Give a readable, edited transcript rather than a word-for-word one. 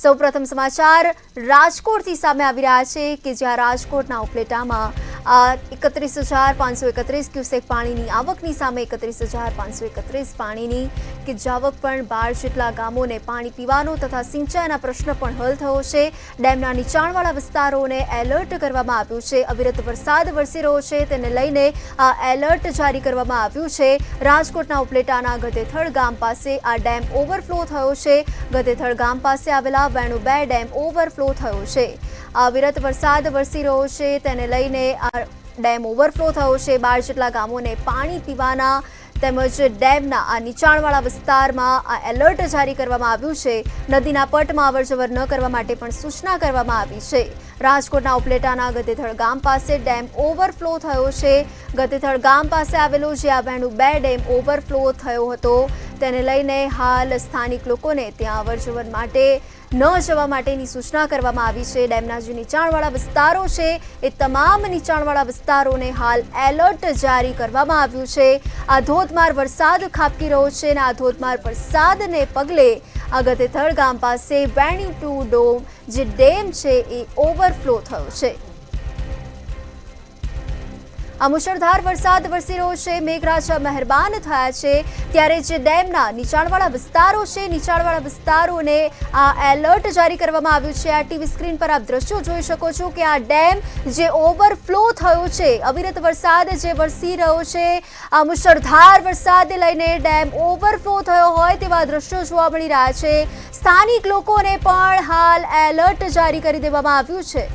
સૌપ્રથમ સમાચાર રાજકોટથી સામે આવી રહ્યા છે કે જ્યાં રાજકોટના ઉપલેટામાં 31,531 ક્યુસેક પાણીની આવકની સામે 31,531 પાણીની કે જાવક પણ 12 જેટલા ગામોને પાણી પીવાનો તથા સિંચાઈના પ્રશ્ન પણ હલ થયો છે। ડેમના નીચાણવાળા વિસ્તારોને એલર્ટ કરવામાં આવ્યું છે। અવિરત વરસાદ વરસી રહ્યો છે તેને લઈને આ એલર્ટ જારી કરવામાં આવ્યું છે। રાજકોટના ઉપલેટાના ગધેથળ ગામ પાસે આ ડેમ ઓવરફ્લો થયો છે। ગધેથળ ગામ પાસે આવેલા વેણુ 2 ડેમ ઓવરફ્લો થયો છે। અવિરત વરસાદ વરસી રહ્યો છે તેને લઈને આ ડેમ ઓવરફ્લો થયો છે। 12 જેટલા ગામોને પાણી પીવાના તેમજ ડેમના આ નીચાણવાળા વિસ્તારમાં આ એલર્ટ જારી કરવામાં આવ્યું છે। નદીના પટમાં અવરજવર ન કરવા માટે પણ સૂચના કરવામાં આવી છે। રાજકોટના ઉપલેટાના ગધેથળ ગામ પાસે ડેમ ઓવરફ્લો થયો છે। ગધેથળ ગામ પાસે આવેલો જે આ વેણુ 2 ડેમ ઓવરફ્લો થયો હતો તેને લઈને હાલ સ્થાનિક લોકોને ત્યાં અવરજવર માટે ન જવા માટેની સૂચના કરવામાં આવી છે। ડેમના જે નીચાણવાળા વિસ્તારો છે એ તમામ નીચાણવાળા વિસ્તારોને હાલ એલર્ટ જારી કરવામાં આવ્યું છે। આ ધોધમાર વરસાદ ખાબકી રહ્યો છે અને આ ધોધમાર વરસાદને પગલે આ ગધેથળ ગામ પાસે વેણુ 2 ડોમ જે ડેમ છે એ ઓવરફ્લો થયો છે। આ મુશળધાર વરસાદ વરસી રહ્યો છે। મેઘરાજા મહેરબાન થયા છે ત્યારે જે ડેમના નીચાણવાળા વિસ્તારો છે નીચાણવાળા વિસ્તારોને આ એલર્ટ જારી કરવામાં આવ્યું છે। આ ટીવી સ્ક્રીન પર આપ દ્રશ્યો જોઈ શકો છો કે આ ડેમ જે ઓવરફ્લો થયો છે, અવિરત વરસાદ જે વરસી રહ્યો છે, આ મુશળધાર વરસાદને લઈને ડેમ ઓવરફ્લો થયો હોય તેવા દ્રશ્યો જોવા મળી રહ્યા છે। સ્થાનિક લોકોને પણ હાલ એલર્ટ જારી કરી દેવામાં આવ્યું છે।